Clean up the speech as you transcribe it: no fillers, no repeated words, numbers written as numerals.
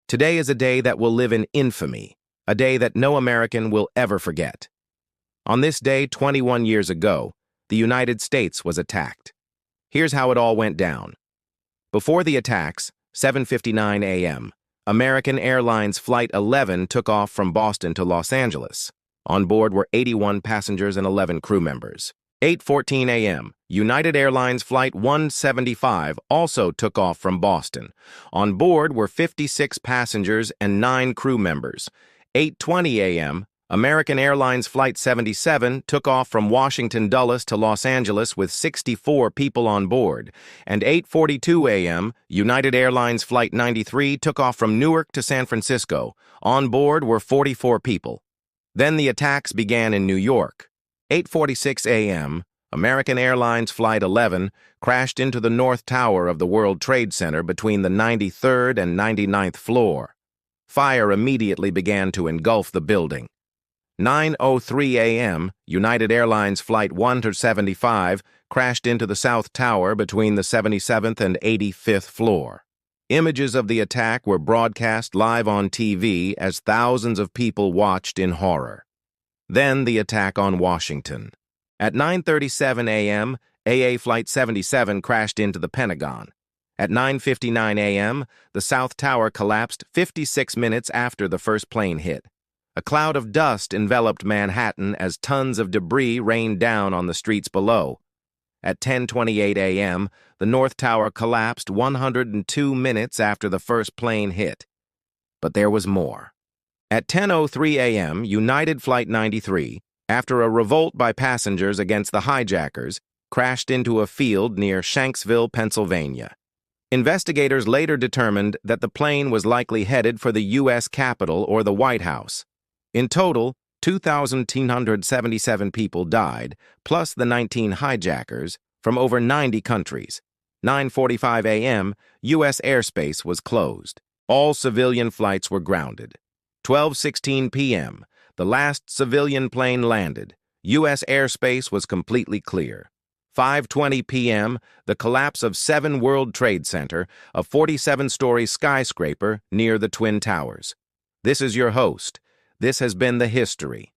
Today is a day that will live in infamy, a day that no American will ever forget. On this day, 21 years ago, the United States was attacked. Here's how it all went down. Before the attacks, 7:59 a.m., American Airlines Flight 11 took off from Boston to Los Angeles. On board were 81 passengers and 11 crew members. 8:14 a.m., United Airlines Flight 175 also took off from Boston. On board were 56 passengers and 9 crew members. 8:20 a.m., American Airlines Flight 77 took off from Washington Dulles to Los Angeles with 64 people on board. And 8:42 a.m., United Airlines Flight 93 took off from Newark to San Francisco. On board were 44 people. Then the attacks began in New York. 8:46 a.m., American Airlines Flight 11 crashed into the North Tower of the World Trade Center between the 93rd and 99th floor. Fire immediately began to engulf the building. 9:03 a.m., United Airlines Flight 175 crashed into the South Tower between the 77th and 85th floor. Images of the attack were broadcast live on TV as thousands of people watched in horror. Then the attack on Washington. At 9:37 a.m., AA Flight 77 crashed into the Pentagon. At 9:59 a.m., the South Tower collapsed 56 minutes after the first plane hit. A cloud of dust enveloped Manhattan as tons of debris rained down on the streets below. At 10:28 a.m., the North Tower collapsed 102 minutes after the first plane hit. But there was more. At 10:03 a.m., United Flight 93, after a revolt by passengers against the hijackers, crashed into a field near Shanksville, Pennsylvania. Investigators later determined that the plane was likely headed for the U.S. Capitol or the White House. In total, 2,277 people died, plus the 19 hijackers, from over 90 countries. 9:45 a.m., U.S. airspace was closed. All civilian flights were grounded. 12:16 p.m., the last civilian plane landed. U.S. airspace was completely clear. 5:20 p.m., the collapse of 7 World Trade Center, a 47-story skyscraper near the Twin Towers. This is your host. This has been The History.